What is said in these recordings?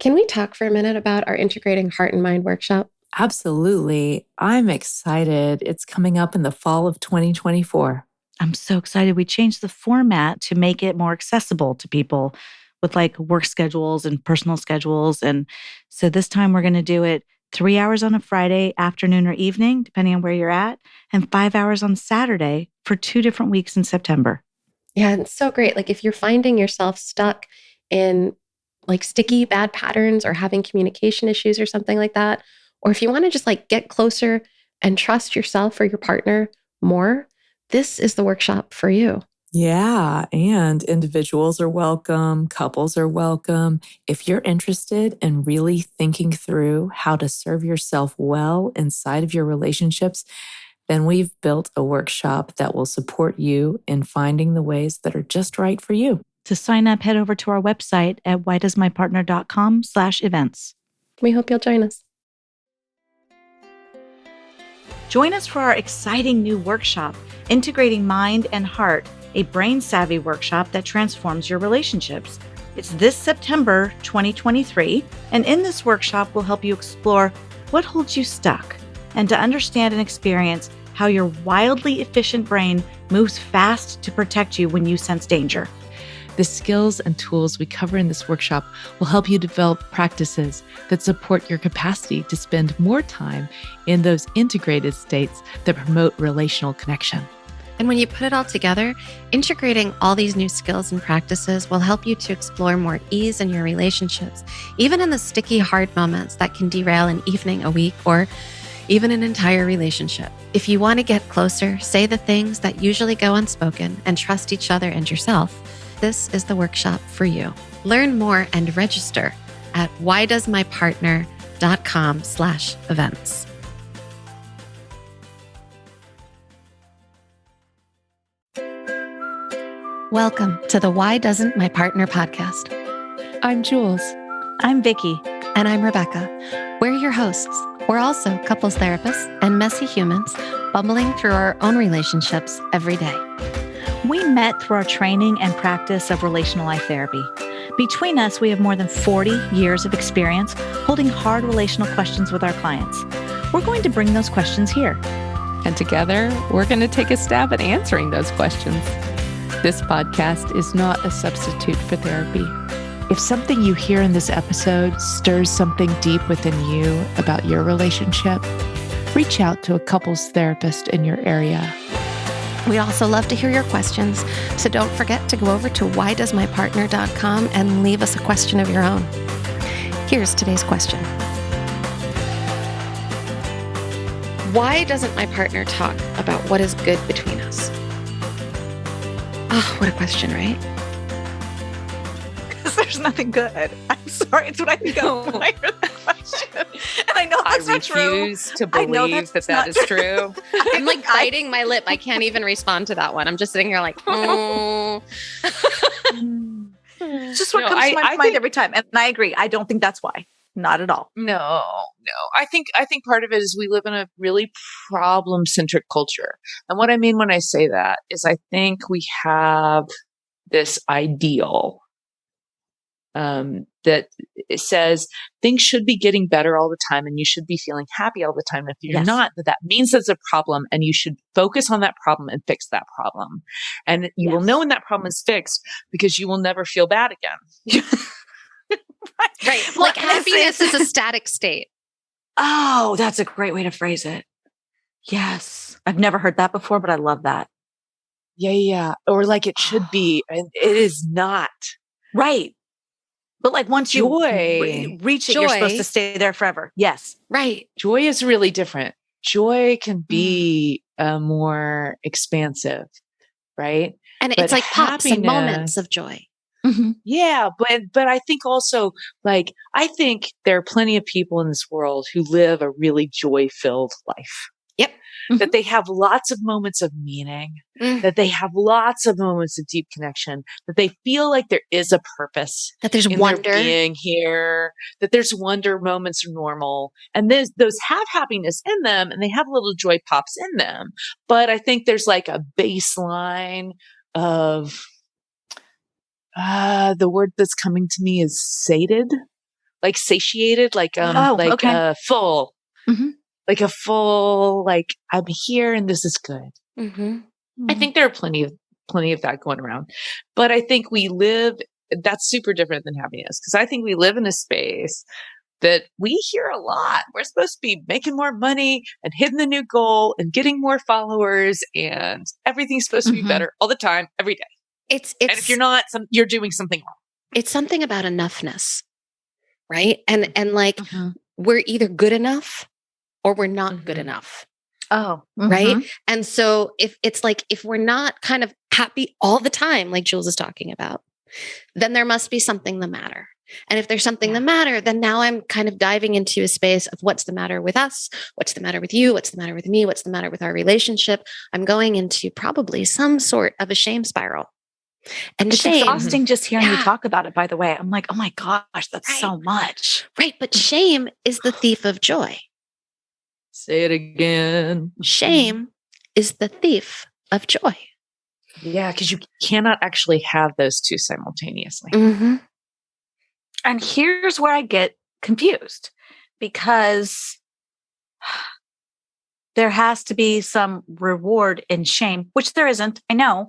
Can we talk for a minute about our Integrating Heart and Mind workshop? Absolutely. I'm excited. It's coming up in the fall of 2024. I'm so excited. We changed the format to make it more accessible to people with like work schedules and personal schedules. And so this time we're going to do it 3 hours on a Friday afternoon or evening, depending on where you're at, and 5 hours on Saturday for 2 different weeks in September. Yeah, it's so great. Like if you're finding yourself stuck in like sticky bad patterns or having communication issues or something like that, or if you want to just like get closer and trust yourself or your partner more, this is the workshop for you. Yeah, and individuals are welcome, couples are welcome. If you're interested in really thinking through how to serve yourself well inside of your relationships, then we've built a workshop that will support you in finding the ways that are just right for you. To sign up, head over to our website at whydoesmypartner.com/events. We hope you'll join us. Join us for our exciting new workshop, Integrating Mind and Heart, a brain-savvy workshop that transforms your relationships. It's this September 2023, and in this workshop, we'll help you explore what holds you stuck and to understand and experience how your wildly efficient brain moves fast to protect you when you sense danger. The skills and tools we cover in this workshop will help you develop practices that support your capacity to spend more time in those integrated states that promote relational connection. And when you put it all together, integrating all these new skills and practices will help you to explore more ease in your relationships, even in the sticky, hard moments that can derail an evening, a week, or even an entire relationship. If you want to get closer, say the things that usually go unspoken, and trust each other and yourself, this is the workshop for you. Learn more and register at whydoesmypartner.com/events. Welcome to the Why Doesn't My Partner podcast. I'm Jules. I'm Vicky. And I'm Rebecca. We're your hosts. We're also couples therapists and messy humans bumbling through our own relationships every day. We met through our training and practice of relational life therapy. Between us, we have more than 40 years of experience holding hard relational questions with our clients. We're going to bring those questions here. And together, we're going to take a stab at answering those questions. This podcast is not a substitute for therapy. If something you hear in this episode stirs something deep within you about your relationship, reach out to a couples therapist in your area. We'd also love to hear your questions, so don't forget to go over to whydoesmypartner.com and leave us a question of your own. Here's today's question. Why doesn't my partner talk about what is good between us? Oh, what a question, right? Because there's nothing good. I'm sorry. It's what I think of when I hear the question. And I know that's not true. I refuse to believe that is true. I'm like biting my lip. I can't even respond to that one. I'm just sitting here like, oh. It's just what comes to my mind every time. And I agree. I don't think that's why. Not at all. No. I think part of it is we live in a really problem-centric culture. And what I mean when I say that is I think we have this ideal that it says things should be getting better all the time and you should be feeling happy all the time. If you're not, that means there's a problem and you should focus on that problem and fix that problem. And you will know when that problem is fixed because you will never feel bad again. Right. Like happiness is a static state. Oh, that's a great way to phrase it. Yes. I've never heard that before, but I love that. Yeah. Or like it should be, and it is not. Right. But like once you reach it, you're supposed to stay there forever. Yes. Right. Joy is really different. Joy can be more expansive, right? And it's like pops and moments of joy. Mm-hmm. Yeah. But I think also I think there are plenty of people in this world who live a really joy-filled life. Yep. Mm-hmm. That they have lots of moments of meaning, that they have lots of moments of deep connection, that they feel like there is a purpose, that there's wonder being here, that there's wonder moments are normal. And those have happiness in them and they have little joy pops in them. But I think there's like a baseline of, the word that's coming to me is sated. like satiated, like okay. full, Mm-hmm. like a full, like I'm here and this is good. Mm-hmm. I think there are plenty of that going around, but I think that's super different than happiness, because I think we live in a space that we hear a lot. We're supposed to be making more money and hitting the new goal and getting more followers, and everything's supposed to be better all the time, every day. It's And if you're not, you're doing something wrong. it's something about enoughness, right? And like we're either good enough or we're not good enough. Oh, right. And so if we're not kind of happy all the time, like Jules is talking about, then there must be something the matter. And if there's something the matter, then now I'm kind of diving into a space of what's the matter with us, what's the matter with you, what's the matter with me, what's the matter with our relationship. I'm going into probably some sort of a shame spiral. And it's shame, exhausting just hearing you talk about it, by the way. I'm like, oh my gosh, that's so much. Right. But shame is the thief of joy. Say it again. Shame is the thief of joy. Yeah, because you cannot actually have those two simultaneously. Mm-hmm. And here's where I get confused, because there has to be some reward in shame, which there isn't, I know,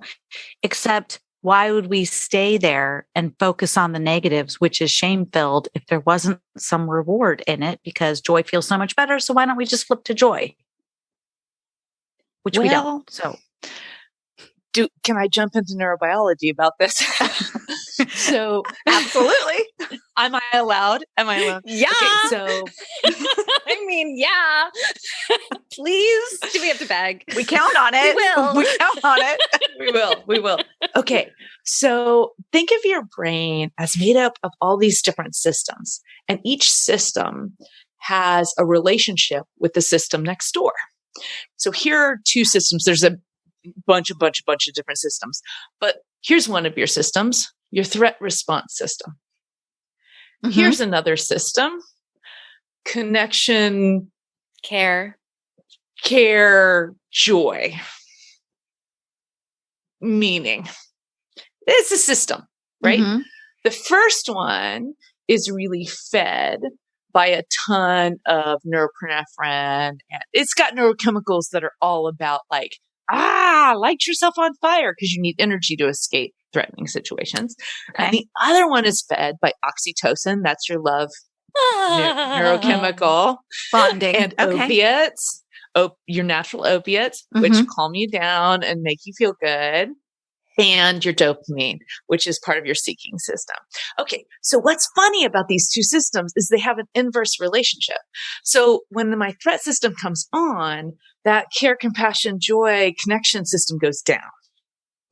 except why would we stay there and focus on the negatives, which is shame-filled, if there wasn't some reward in it? Because joy feels so much better. So why don't we just flip to joy? Which we don't. So can I jump into neurobiology about this? So absolutely. Am I allowed? Yeah. Okay, so I mean, yeah. Please. Do we have to beg? We count on it. We will. We count on it. We will. Okay. So think of your brain as made up of all these different systems, and each system has a relationship with the system next door. So here are two systems. There's a bunch of different systems, but here's one of your systems, your threat response system. Here's another system, connection, care, joy, meaning. It's a system, right? The first one is really fed by a ton of norepinephrine, and it's got neurochemicals that are all about like, light yourself on fire, because you need energy to escape threatening situations. Okay. And the other one is fed by oxytocin. That's your love neurochemical. Bonding. And opiates, your natural opiates, which calm you down and make you feel good. And your dopamine, which is part of your seeking system. Okay, so what's funny about these two systems is they have an inverse relationship. So when my threat system comes on, that care, compassion, joy, connection system goes down,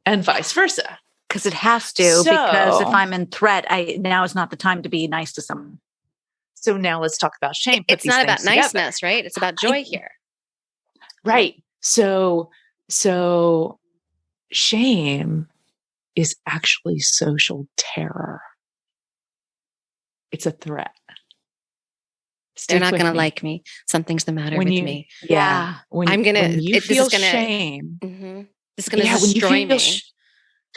and vice versa. Because it has to, because if I'm in threat, now is not the time to be nice to someone. So now let's talk about shame. It's not about niceness, right? It's about joy here. Right. So shame is actually social terror. It's a threat. They're not going to like me. Something's the matter with me. Yeah. When you feel shame, it's going to destroy me.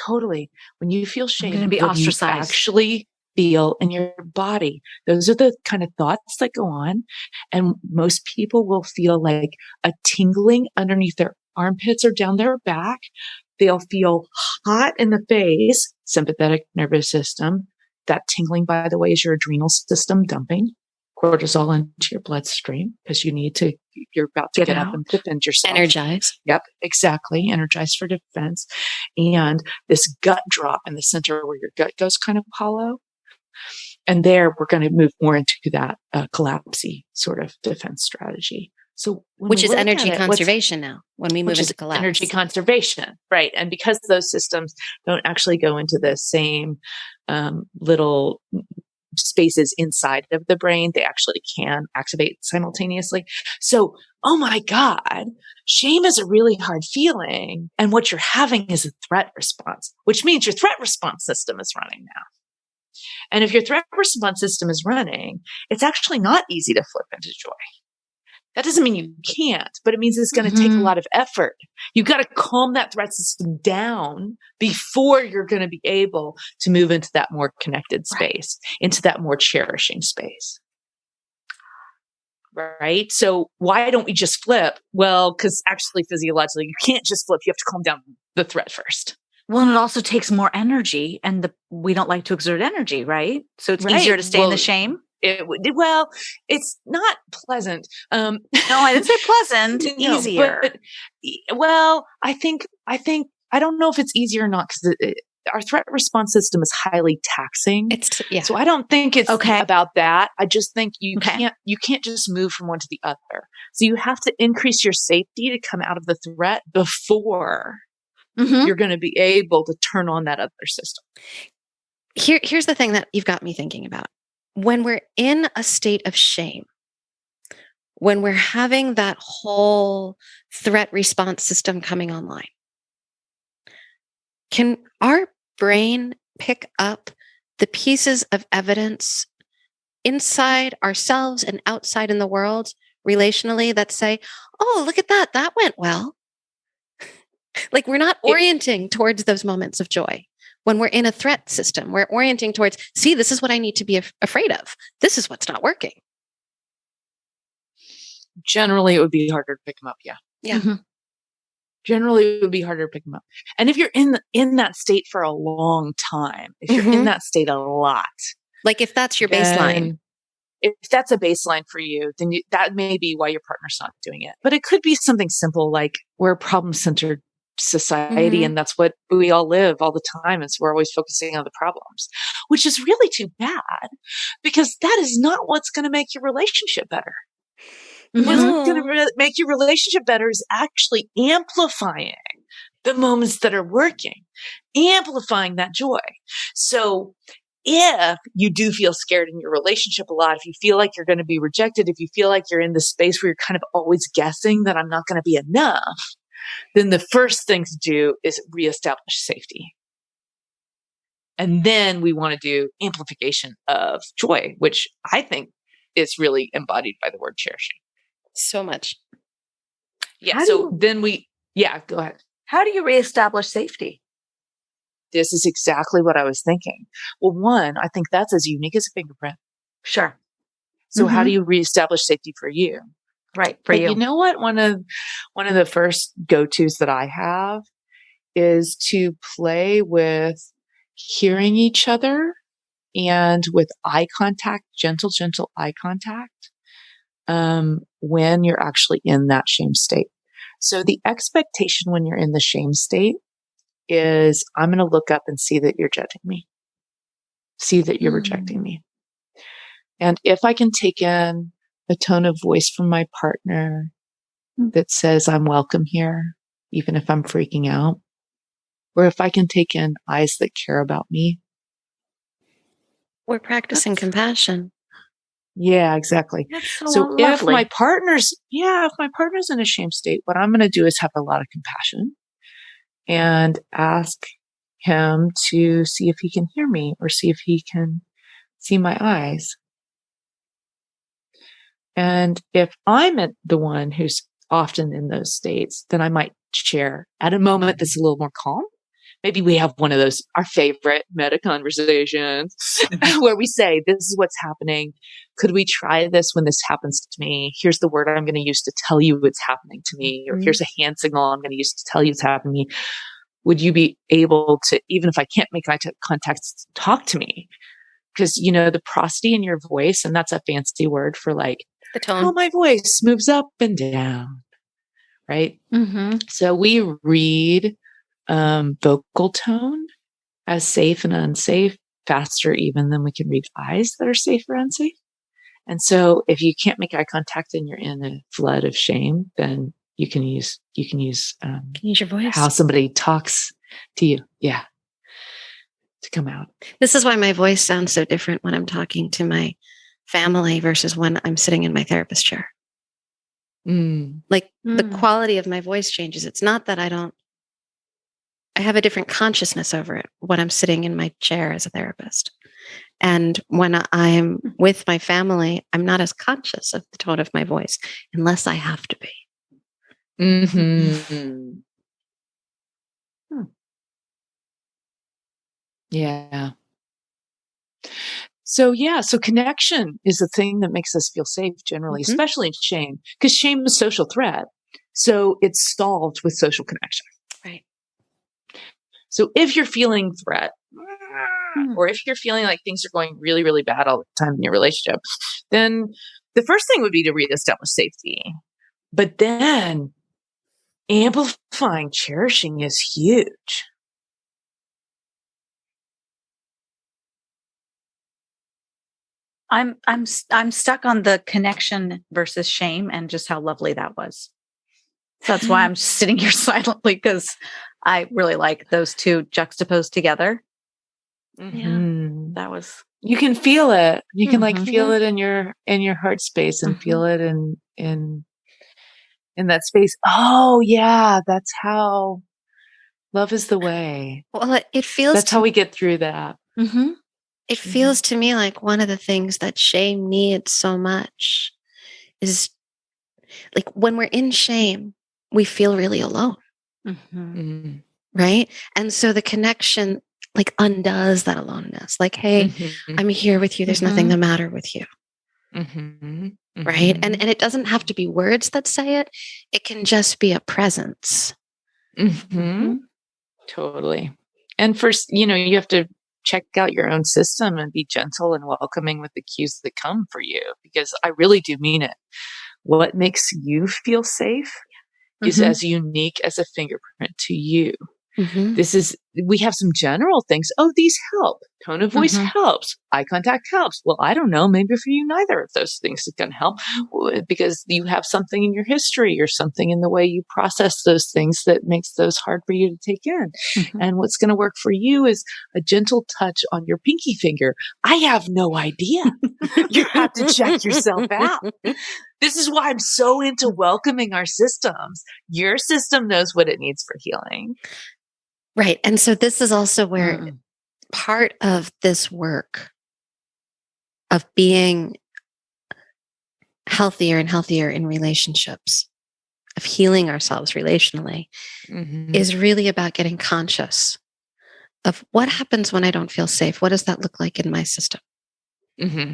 Totally. When you feel shame, I'm going to be ostracized. You actually feel in your body. Those are the kind of thoughts that go on. And most people will feel like a tingling underneath their armpits or down their back. They'll feel hot in the face, sympathetic nervous system. That tingling, by the way, is your adrenal system dumping cortisol into your bloodstream because you're about to get up and defend yourself. Energize. Yep, exactly. Energize for defense. And this gut drop in the center where your gut goes kind of hollow. And there we're going to move more into that collapsy sort of defense strategy. So which is energy conservation now when we move into collapse. Energy conservation, right. And because those systems don't actually go into the same little spaces inside of the brain, they actually can activate simultaneously. So, oh my God, shame is a really hard feeling. And what you're having is a threat response, which means your threat response system is running now. And if your threat response system is running, it's actually not easy to flip into joy. That doesn't mean you can't, but it means it's going to take a lot of effort. You've got to calm that threat system down before you're going to be able to move into that more connected space, into that more cherishing space. Right? So why don't we just flip? Well, because actually physiologically, you can't just flip. You have to calm down the threat first. Well, and it also takes more energy, and we don't like to exert energy, right? So it's easier to stay in the shame. Well, it's not pleasant. No, I didn't say pleasant. Easier. I don't know if it's easier or not, because our threat response system is highly taxing. So I don't think it's about that. I just think you can't just move from one to the other. So you have to increase your safety to come out of the threat before you're going to be able to turn on that other system. Here's the thing that you've got me thinking about. When we're in a state of shame, when we're having that whole threat response system coming online, can our brain pick up the pieces of evidence inside ourselves and outside in the world relationally that say, oh, look at that, that went well? Like, we're not orienting towards those moments of joy. When we're in a threat system, we're orienting towards, see, this is what I need to be afraid of. This is what's not working. Generally, it would be harder to pick them up. Yeah. Generally, it would be harder to pick them up. And if you're in that state for a long time, if you're in that state a lot, like if that's your baseline, if that's a baseline for you, then that may be why your partner's not doing it. But it could be something simple, like we're a problem-centered society, and that's what we all live all the time. And so we're always focusing on the problems, which is really too bad, because that is not what's going to make your relationship better. What's going to make your relationship better is actually amplifying the moments that are working, amplifying that joy. So if you do feel scared in your relationship a lot, if you feel like you're going to be rejected, if you feel like you're in the space where you're kind of always guessing that I'm not going to be enough, then the first thing to do is reestablish safety. And then we want to do amplification of joy, which I think is really embodied by the word cherishing. So much. Yeah. Go ahead. How do you reestablish safety? This is exactly what I was thinking. Well, one, I think that's as unique as a fingerprint. Sure. So how do you reestablish safety for you? Right. For you. You know what? One of the first go-tos that I have is to play with hearing each other and with eye contact, gentle eye contact, when you're actually in that shame state. So the expectation when you're in the shame state is, I'm going to look up and see that you're judging me, see that you're rejecting me. And if I can take in a tone of voice from my partner that says, I'm welcome here, even if I'm freaking out, or if I can take in eyes that care about me. We're practicing compassion. Yeah, exactly. So if my partner's in a shame state, what I'm going to do is have a lot of compassion and ask him to see if he can hear me or see if he can see my eyes. And if I'm the one who's often in those states, then I might share at a moment that's a little more calm. Maybe we have one of those, our favorite meta conversations where we say, this is what's happening. Could we try this when this happens to me? Here's the word I'm going to use to tell you what's happening to me. Or here's a hand signal I'm going to use to tell you what's happening to me. Would you be able to, even if I can't make eye contact, talk to me? Because, the prosody in your voice, and that's a fancy word for like, the tone. How my voice moves up and down, right? So we read vocal tone as safe and unsafe faster even than we can read eyes that are safe or unsafe. And so if you can't make eye contact and you're in a flood of shame, then you can use your voice, how somebody talks to you, to come out. This is why my voice sounds so different when I'm talking to my family versus when I'm sitting in my therapist chair. The quality of my voice changes. It's not that I have a different consciousness over it when I'm sitting in my chair as a therapist. And when I'm with my family, I'm not as conscious of the tone of my voice unless I have to be. Mm-hmm. Yeah. So connection is the thing that makes us feel safe generally, especially in shame, because shame is a social threat. So it's solved with social connection. Right. So if you're feeling threat, or if you're feeling like things are going really, really bad all the time in your relationship, then the first thing would be to reestablish safety. But then amplifying cherishing is huge. I'm stuck on the connection versus shame and just how lovely that was. So that's why I'm just sitting here silently, because I really like those two juxtaposed together. Mm-hmm. That was, you can feel it. You can like Mhm. feel it in your heart space and feel it in that space. Oh yeah, that's how love is the way. Well, it feels That's how we get through that. it feels to me like one of the things that shame needs so much is like when we're in shame, we feel really alone. Mm-hmm. Right. And so the connection like undoes that aloneness. Like, hey, I'm here with you. There's nothing the matter with you. Right. And it doesn't have to be words that say it. It can just be a presence. Totally. And first, you have to check out your own system and be gentle and welcoming with the cues that come for you, because I really do mean it. What makes you feel safe is as unique as a fingerprint to you. We have some general things. Oh, these help. Tone of voice helps. Eye contact helps. Well, I don't know. Maybe for you, neither of those things can help, because you have something in your history or something in the way you process those things that makes those hard for you to take in. And what's going to work for you is a gentle touch on your pinky finger. I have no idea. You have to check yourself out. This is why I'm so into welcoming our systems. Your system knows what it needs for healing. Right. And so this is also where part of this work of being healthier and healthier in relationships, of healing ourselves relationally, is really about getting conscious of what happens when I don't feel safe. What does that look like in my system?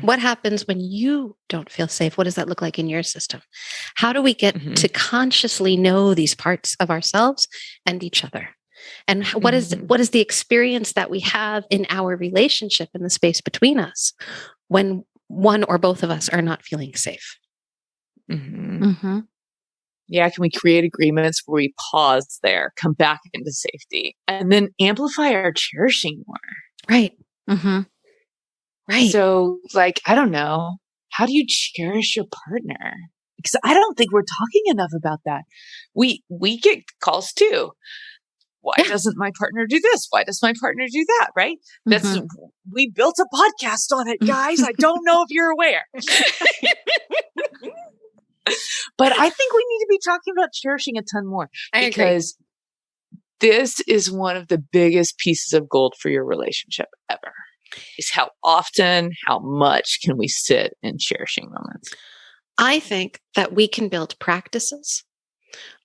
What happens when you don't feel safe? What does that look like in your system? How do we get to consciously know these parts of ourselves and each other? And what is the experience that we have in our relationship in the space between us when one or both of us are not feeling safe? Yeah, can we create agreements where we pause there, come back into safety, and then amplify our cherishing more? Right. Right. So, like, I don't know, how do you cherish your partner? Because I don't think we're talking enough about that. We get calls too. Why doesn't my partner do this? Why does my partner do that? Right? We built a podcast on it, guys. I don't know if you're aware. But I think we need to be talking about cherishing a ton more, because this is one of the biggest pieces of gold for your relationship ever, is how often, how much can we sit in cherishing moments. I think that we can build practices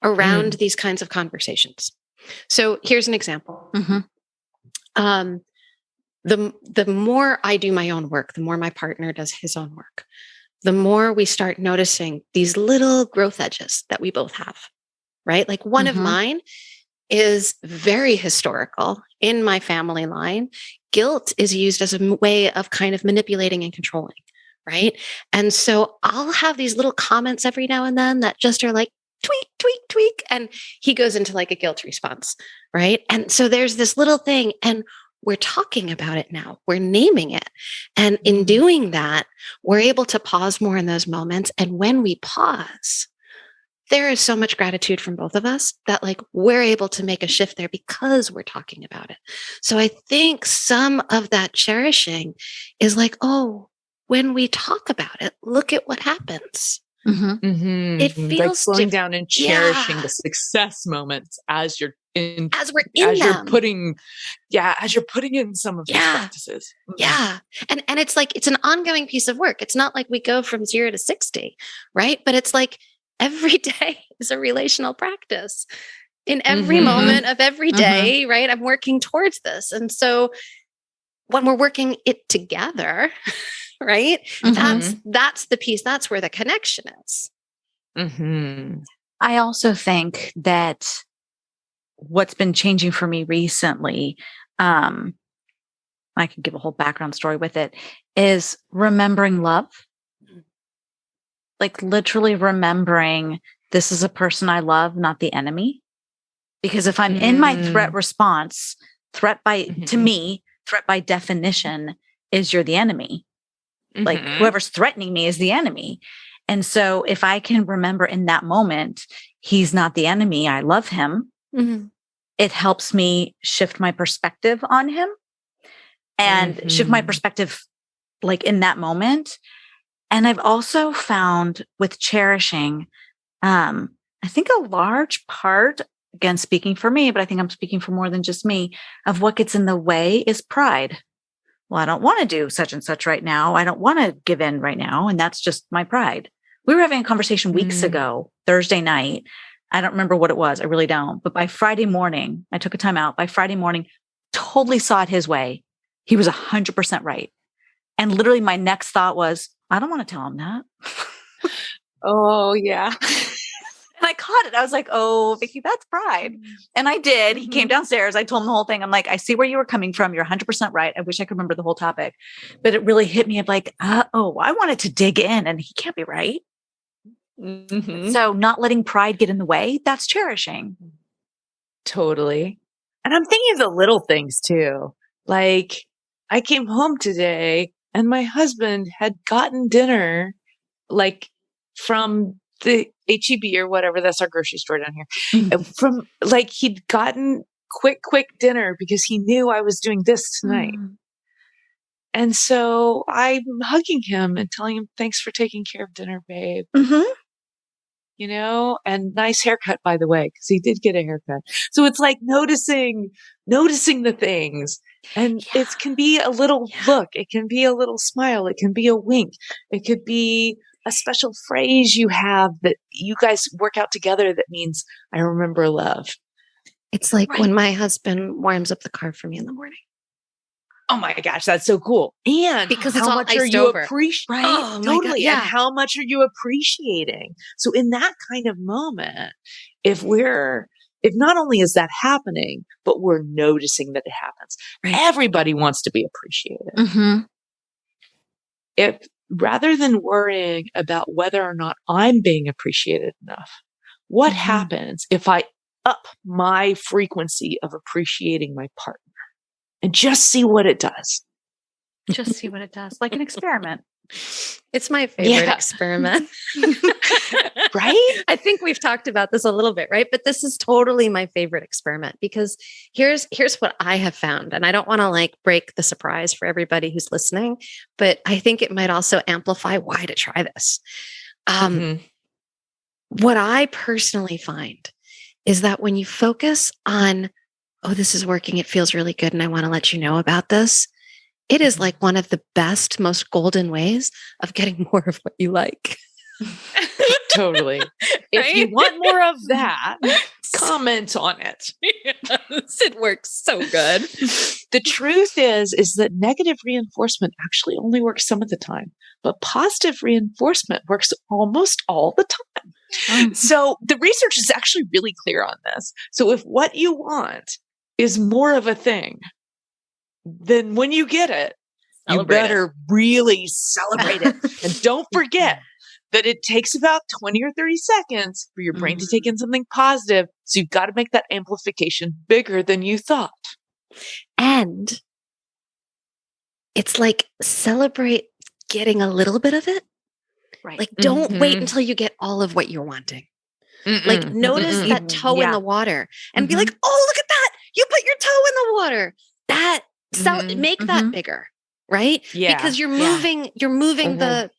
around these kinds of conversations. So here's an example. The more I do my own work, the more my partner does his own work, the more we start noticing these little growth edges that we both have, right? Like one of mine is very historical in my family line. Guilt is used as a way of kind of manipulating and controlling, right? And so I'll have these little comments every now and then that just are like, tweak, tweak, tweak. And he goes into like a guilt response, right? And so there's this little thing, and we're talking about it now. We're naming it. And in doing that, we're able to pause more in those moments. And when we pause, there is so much gratitude from both of us that like we're able to make a shift there because we're talking about it. So I think some of that cherishing is like, oh, when we talk about it, look at what happens. It feels like slowing down and cherishing the success moments as you're as we're in as them. as you're putting in some of these practices. Yeah. And it's like, it's an ongoing piece of work. It's not like we go from 0 to 60, right? But it's like every day is a relational practice. In every moment of every day, right? I'm working towards this. And so when we're working it together, right? That's the piece. That's where the connection is. I also think that what's been changing for me recently, I can give a whole background story with it, is remembering love. Like literally remembering this is a person I love, not the enemy. Because if I'm in my threat response, to me, threat by definition is you're the enemy. Like whoever's threatening me is the enemy. And so if I can remember in that moment, he's not the enemy, I love him. It helps me shift my perspective on him and shift my perspective like in that moment. And I've also found with cherishing, I think a large part, again, speaking for me, but I think I'm speaking for more than just me, of what gets in the way is pride. Well, I don't want to do such and such right now. I don't want to give in right now. And that's just my pride. We were having a conversation weeks ago, Thursday night. I don't remember what it was. I really don't. But by Friday morning, I took a time out. By Friday morning, totally saw it his way. He was 100% right. And literally my next thought was, I don't want to tell him that. Oh, yeah. And I caught it. I was like, oh, Vicky, that's pride. And I did. He came downstairs. I told him the whole thing. I'm like, I see where you were coming from. You're 100% right. I wish I could remember the whole topic. But it really hit me of like, I wanted to dig in and he can't be right. So not letting pride get in the way, that's cherishing. Totally. And I'm thinking of the little things too. Like I came home today and my husband had gotten dinner like from the HEB or whatever. That's our grocery store down here. From like he'd gotten quick dinner because he knew I was doing this tonight. And so I'm hugging him and telling him, thanks for taking care of dinner, babe. You know, and nice haircut, by the way, because he did get a haircut. So it's like noticing the things. And it can be a little look. It can be a little smile. It can be a wink. It could be a special phrase you have that you guys work out together that means I remember love. It's like when my husband warms up the car for me in the morning. Oh my gosh, that's so cool. And because it's how all much are iced you over. appreciating? Right? Oh, totally. And how much are you appreciating? So in that kind of moment, if not only is that happening, but we're noticing that it happens, everybody wants to be appreciated. If rather than worrying about whether or not I'm being appreciated enough, what happens if I up my frequency of appreciating my partner? And just see what it does. Just see what it does. Like an experiment. It's my favorite experiment. Right? I think we've talked about this a little bit, right? But this is totally my favorite experiment because here's what I have found. And I don't want to like break the surprise for everybody who's listening, but I think it might also amplify why to try this. What I personally find is that when you focus on, oh, this is working, it feels really good, and I want to let you know about this, it is like one of the best, most golden ways of getting more of what you like. Totally. If you want more of that, comment on it. Yes, it works so good. The truth is that negative reinforcement actually only works some of the time, but positive reinforcement works almost all the time. So the research is actually really clear on this. So if what you want is more of a thing, then when you get it, you better really celebrate it. And don't forget that it takes about 20 or 30 seconds for your brain to take in something positive. So you've got to make that amplification bigger than you thought. And it's like celebrate getting a little bit of it. Right. Like don't wait until you get all of what you're wanting. Like notice that toe in the water and be like, oh, look at that. You put your toe in the water. That make that bigger, right? Yeah. Because you're moving the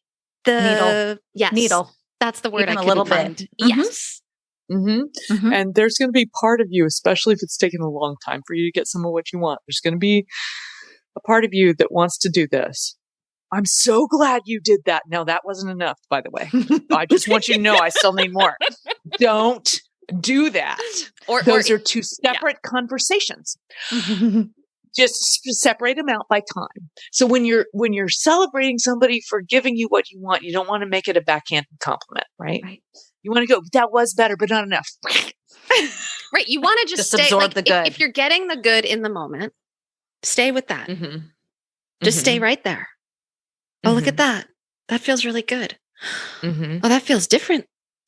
needle. Yes. Needle. That's the word. Even I a little couldn't bit. find. Yes. Mhm. And there's going to be part of you, especially if it's taken a long time for you to get some of what you want. There's going to be a part of you that wants to do this. I'm so glad you did that. No, that wasn't enough, by the way. I just want you to know I still need more. Don't do that. Those are two separate conversations. Just separate them out by time. So when you're celebrating somebody for giving you what you want, you don't want to make it a backhanded compliment, right? Right. You want to go, that was better, but not enough. Right. You want to just stay, absorb like, the good. If you're getting the good in the moment, stay with that. Just stay right there. Oh, look at that. That feels really good. Oh, that feels different.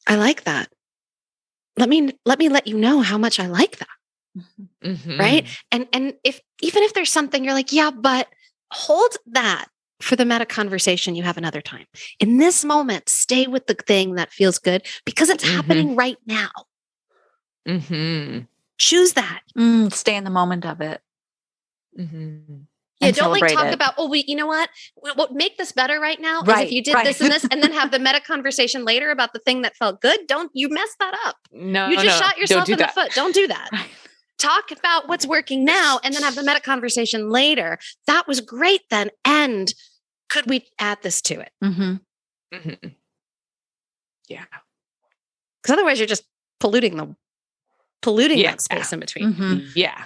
I like that. Let me let you know how much I like that. Right. And even if there's something you're like, yeah, but hold that for the meta conversation you have another time. In this moment, stay with the thing that feels good because it's happening right now. Choose that. Stay in the moment of it. Yeah, And don't like celebrate talk it. about, you know what? What make this better right now is Right, if you did right. this and this, and then have the meta conversation later about the thing that felt good. Don't you mess that up. No, You just shot yourself don't do in that. the foot. Don't do that. Talk about what's working now and then have the meta conversation later. That was great then. And could we add this to it? Yeah. Because otherwise you're just polluting that space in between. Yeah.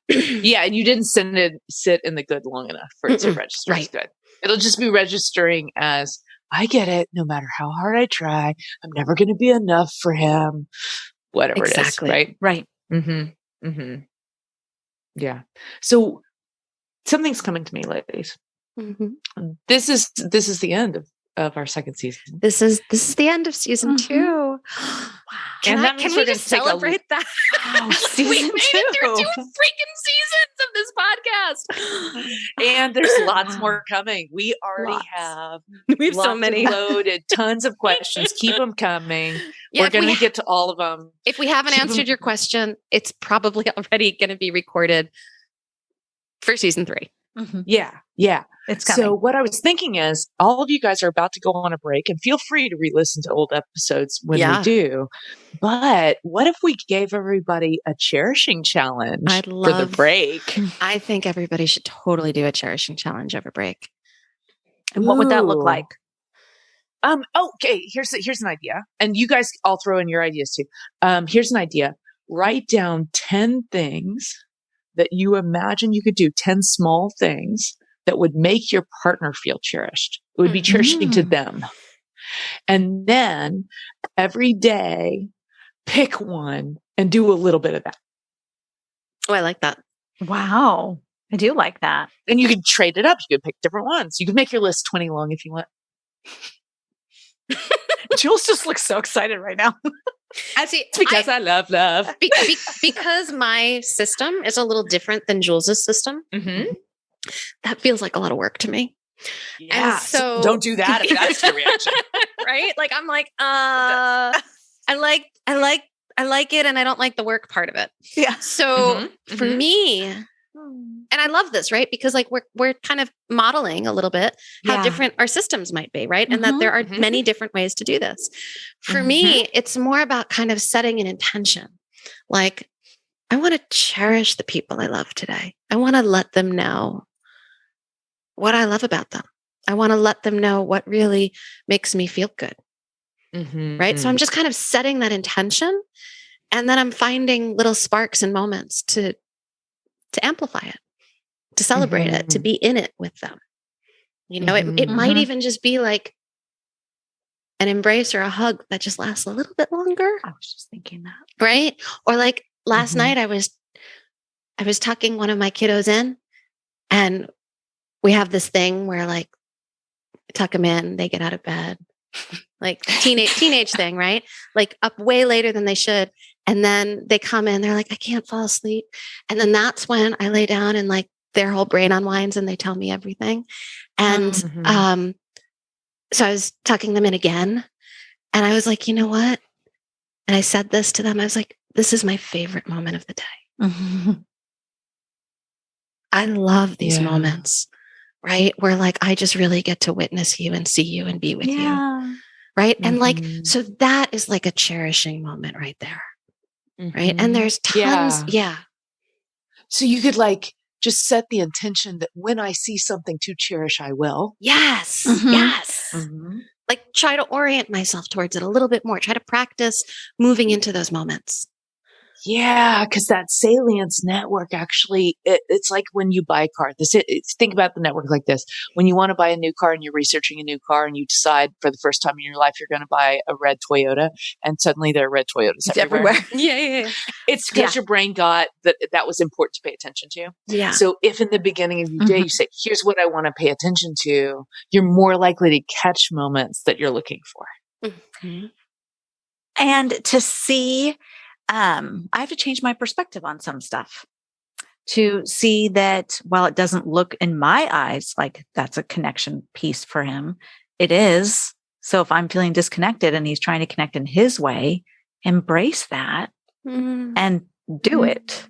And you didn't sit in the good long enough for it to register as good. It'll just be registering as, I get it. No matter how hard I try, I'm never going to be enough for him. Whatever it is. Right. Right. Yeah. So something's coming to me, ladies. This is the end of our second season. This is the end of season 2. Wow. Can we just celebrate that? Wow, we made it through 2 freaking seasons of this podcast. And there's lots more coming. We already have so many loaded, tons of questions. Keep them coming. Yeah, we're going to get to all of them. If we haven't answered your question, it's probably already going to be recorded for season 3. Yeah. It's coming. So what I was thinking is all of you guys are about to go on a break, and feel free to re-listen to old episodes when we do. But what if we gave everybody a cherishing challenge for the break? I think everybody should totally do a cherishing challenge over break. And what would that look like? Okay, here's an idea. And you guys all throw in your ideas too. Here's an idea. Write down 10 things that you imagine you could do, 10 small things that would make your partner feel cherished. It would be cherishing to them. And then every day, pick one and do a little bit of that. Oh, I like that. Wow. I do like that. And you could trade it up. You could pick different ones. You could make your list 20 long if you want. Jules just looks so excited right now. It's because I love love. Because my system is a little different than Jules's system. That feels like a lot of work to me. Yeah. And so don't do that if that's your reaction. Right? Like I'm like, I like it and I don't like the work part of it. Yeah. So for me, and I love this, right? Because like we're kind of modeling a little bit how different our systems might be, right? And that there are many different ways to do this. For me, it's more about kind of setting an intention. Like I want to cherish the people I love today. I want to let them know what I love about them. I want to let them know what really makes me feel good. Right. So I'm just kind of setting that intention. And then I'm finding little sparks and moments to amplify it, to celebrate it, to be in it with them. You know, it might even just be like an embrace or a hug that just lasts a little bit longer. I was just thinking that. Right. Or like last night I was tucking one of my kiddos in, and we have this thing where like tuck them in, they get out of bed, like teenage thing, right? Like up way later than they should. And then they come in, they're like, I can't fall asleep. And then that's when I lay down and like their whole brain unwinds and they tell me everything. And so I was tucking them in again, and I was like, you know what? And I said this to them. I was like, this is my favorite moment of the day. I love these moments, right? Where like, I just really get to witness you and see you and be with you. right? And like, Mhm. so that is like a cherishing moment right there, right? And Mhm. there's tons. Yeah. Yeah. So you could like just set the intention that when I see something to cherish, I will. Yes. Mhm. Yes. Mhm. Like try to orient myself towards it a little bit more. Try to practice moving into those moments. Yeah, because that salience network actually, it's like when you buy a car. Think about the network like this. When you want to buy a new car and you're researching a new car and you decide for the first time in your life you're going to buy a red Toyota, and suddenly there are red Toyotas It's everywhere. everywhere. Yeah. It's because Yeah. your brain got that was important to pay attention to. Yeah. So if in the beginning of your day Mhm. you say, here's what I want to pay attention to, you're more likely to catch moments that you're looking for. Mhm. And to see, I have to change my perspective on some stuff to see that while it doesn't look in my eyes like that's a connection piece for him, it is. So if I'm feeling disconnected and he's trying to connect in his way, embrace that Mhm. and do Mhm. it.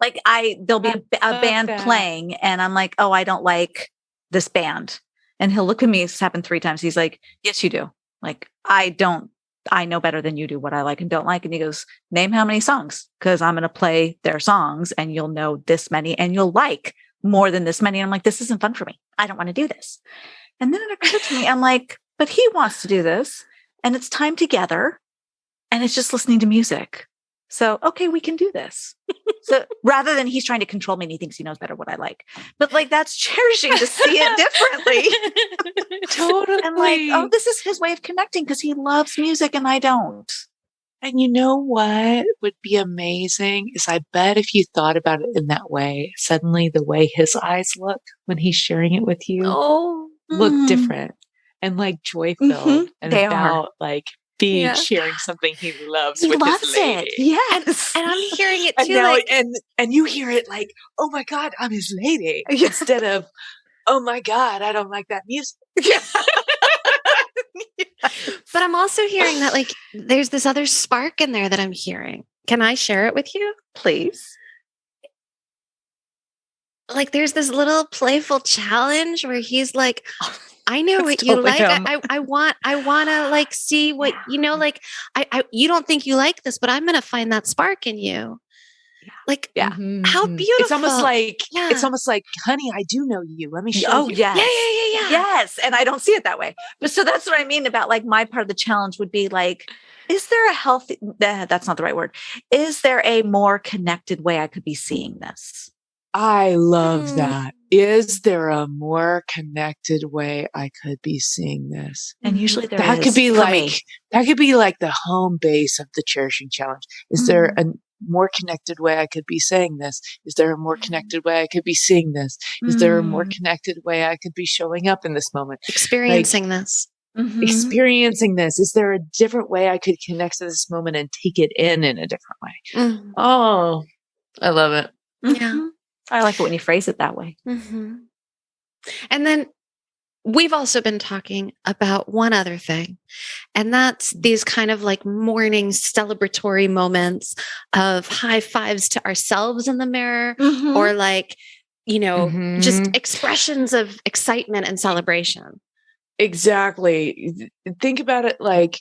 Like there'll be a love band that. playing and I'm like, oh, I don't like this band. And he'll look at me, it's happened 3 times. He's like, yes, you do. Like, I know better than you do what I like and don't like. And he goes, name how many songs, because I'm going to play their songs and you'll know this many and you'll like more than this many. And I'm like, this isn't fun for me. I don't want to do this. And then it occurred to me, I'm like, but he wants to do this and it's time together and it's just listening to music. So, okay, we can do this. So rather than he's trying to control me and he thinks he knows better what I like, but like that's cherishing to see it differently. Totally. And like, oh, this is his way of connecting because he loves music and I don't. And you know what would be amazing is I bet if you thought about it in that way, suddenly the way his eyes look when he's sharing it with you Oh. look Mm. different and like joy filled and They about like being Yeah. sharing something he loves He with loves his lady. it. Yes. And I'm hearing it And too. now Like, and you hear it like, oh my God, I'm his lady. Yeah. Instead of, oh my God, I don't like that music. but I'm also hearing that like there's this other spark in there that I'm hearing. Can I share it with you? Please. Like there's this little playful challenge where he's like, I know That's what you totally like. him. I want to like see what you know. Like you don't think you like this, but I'm gonna find that spark in you. Like Yeah. how Mhm. beautiful! It's almost like, Yeah. honey, I do know you. Let me show Oh, you. yes. Yeah. Yes. And I don't see it that way. But so that's what I mean about like my part of the challenge would be like, is there a healthy, that's not the right word. Is there a more connected way I could be seeing this? I love Mm. that. Is there a more connected way I could be seeing this? And usually there That is could be for me. like the home base of the cherishing challenge. Is there a more connected way I could be saying this? Is there a more connected way I could be seeing this? Is there a more connected way I could be showing up in this moment? Like Experiencing this. Mhm. experiencing this. Is there a different way I could connect to this moment and take it in a different way? Mm. Oh, I love it. Yeah. Mhm. I like it when you phrase it that way. Mm-hmm. And then we've also been talking about one other thing, and that's these kind of like morning celebratory moments of high fives to ourselves in the mirror, or like, just Mhm. expressions of excitement and celebration. Exactly. Think about it like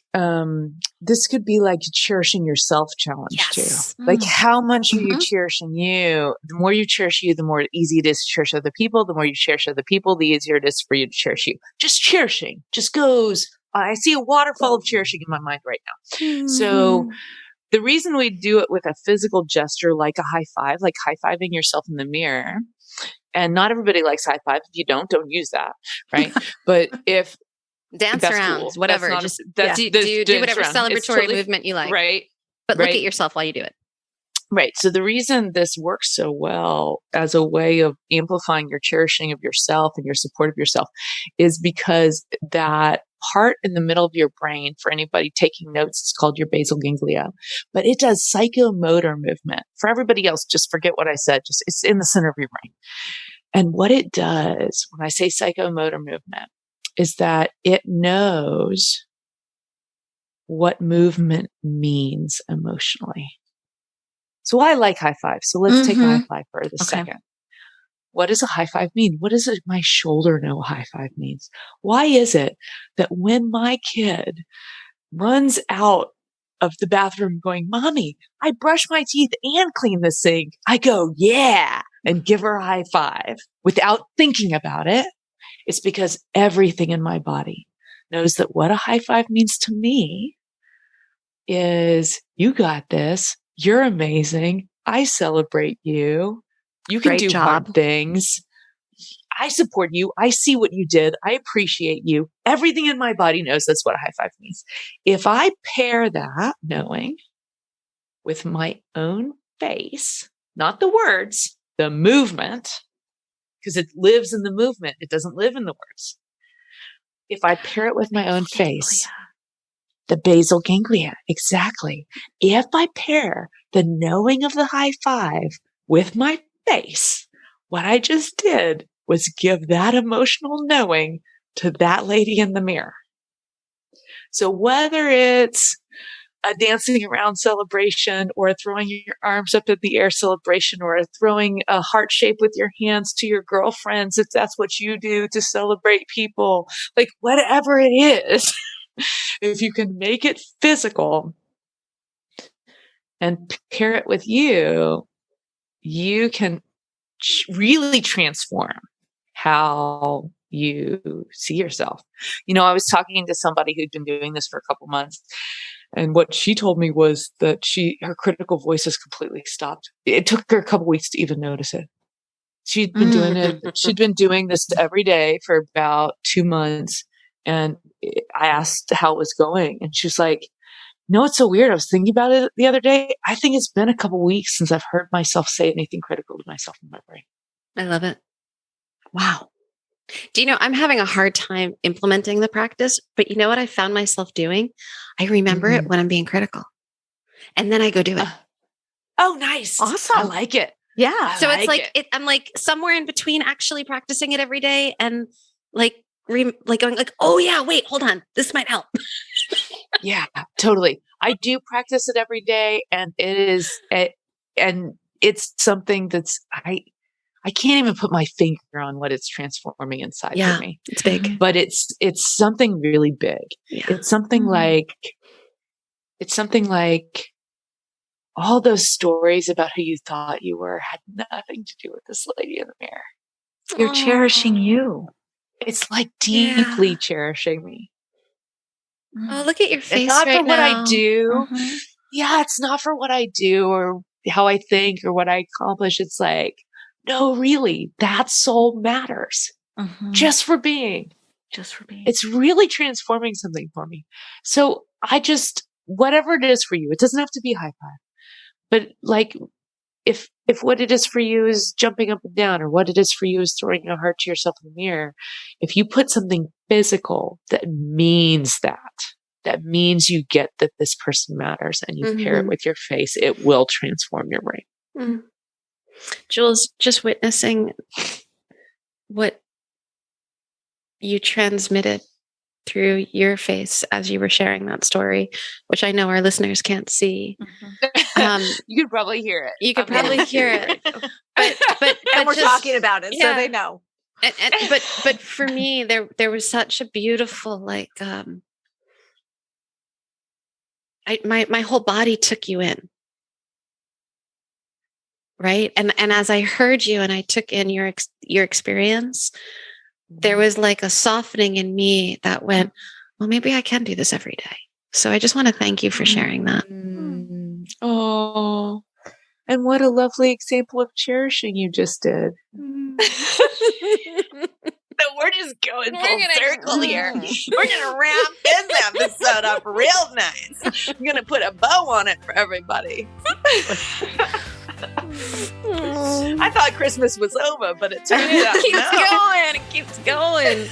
this could be like a cherishing yourself challenge too. Yes. Like how much are you Mhm. cherishing you? The more you cherish you, the more easy it is to cherish other people. The more you cherish other people, the easier it is for you to cherish you. Just cherishing just goes. I see a waterfall of cherishing in my mind right now. So the reason we do it with a physical gesture like a high five, like high fiving yourself in the mirror, and not everybody likes high five. If you don't use that, right? But if Dance that's around, cool. whatever. That's not Just that's do dance whatever around. It's celebratory totally movement you like, right. but look Right. at yourself while you do it. Right. So the reason this works so well as a way of amplifying your cherishing of yourself and your support of yourself is because that part in the middle of your brain, for anybody taking notes, it's called your basal ganglia, but it does psychomotor movement. For everybody else, just forget what I said. Just it's in the center of your brain. And what it does when I say psychomotor movement is that it knows what movement means emotionally. So I like high fives. So let's take a high five for the second. what does a high five mean? What does my shoulder know a high five means? Why is it that when my kid runs out of the bathroom going, Mommy, I brush my teeth and clean the sink, I go, yeah, and give her a high five without thinking about it? It's because everything in my body knows that what a high five means to me is, you got this. You're amazing. I celebrate you. You can Great do job. hard things. I support you. I see what you did. I appreciate you. Everything in my body knows that's what a high five means. If I pair that knowing with my own face, not the words, the movement, because it lives in the movement. It doesn't live in the words. If I pair it with my own face, the basal ganglia, exactly. If I pair the knowing of the high five with my face, what I just did was give that emotional knowing to that lady in the mirror. So whether it's a dancing around celebration or a throwing your arms up in the air celebration or a throwing a heart shape with your hands to your girlfriends, if that's what you do to celebrate people, like whatever it is, if you can make it physical and pair it with you, you can really transform how you see yourself. I was talking to somebody who'd been doing this for a couple months, and what she told me was that her critical voice has completely stopped. It took her a couple weeks to even notice it. She'd been doing it. She'd been doing this every day for about 2 months. And I asked how it was going. And she's like, it's so weird. I was thinking about it the other day. I think it's been a couple weeks since I've heard myself say anything critical to myself in my brain. I love it. Wow. Do you know, I'm having a hard time implementing the practice, but you know what I found myself doing? I remember it when I'm being critical. And then I go do it. Oh, nice. Awesome. I like it. Yeah. So it's like, I'm like somewhere in between actually practicing it every day and like going like, oh yeah, wait, hold on. This might help. Yeah, totally. I do practice it every day, and it's something that's, I can't even put my finger on what it's transforming inside for me. It's big. But it's something really big. Yeah. It's something like all those stories about who you thought you were had nothing to do with this lady in the mirror. You're cherishing you. It's like deeply cherishing me. Oh, look at your face It's not right for what now. I do. Yeah, it's not for what I do or how I think or what I accomplish. It's like, no, really, that soul matters just for being. It's really transforming something for me. So whatever it is for you, it doesn't have to be high five, but like if what it is for you is jumping up and down, or what it is for you is throwing a heart to yourself in the mirror, if you put something physical that means you get that this person matters, and you pair it with your face, it will transform your brain. Jules, just witnessing what you transmitted through your face as you were sharing that story, which I know our listeners can't see. You could probably hear it. You could probably hear it. But And we're talking about it, so they know. But for me, there was such a beautiful, like, my whole body took you in. Right. And as I heard you and I took in your experience, there was like a softening in me that went, well, maybe I can do this every day. So I just want to thank you for sharing that. Oh, and what a lovely example of cherishing you just did. So we're just going full circle here. We're going to wrap this episode up real nice. I'm going to put a bow on it for everybody. I thought Christmas was over, but it turned out It keeps going.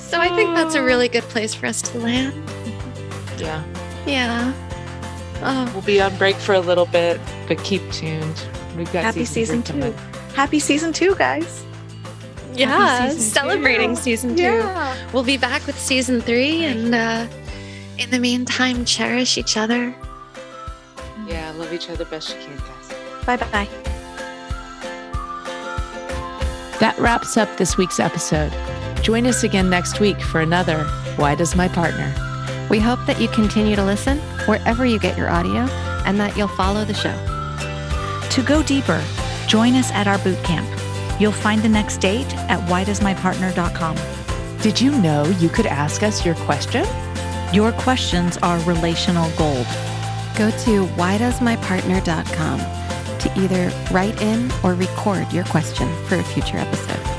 So I think that's a really good place for us to land. Yeah. Yeah. Oh. We'll be on break for a little bit, but keep tuned. We've got Happy season 2. coming. Happy season 2, guys. Yeah, season celebrating 2. season 2. Yeah. We'll be back with season 3, and in the meantime, cherish each other. Yeah, love each other best you can, guys. Bye-bye. That wraps up this week's episode. Join us again next week for another Why Does My Partner? We hope that you continue to listen wherever you get your audio and that you'll follow the show. To go deeper, join us at our boot camp. You'll find the next date at whydoesmypartner.com. Did you know you could ask us your question? Your questions are relational gold. Go to whydoesmypartner.com to either write in or record your question for a future episode.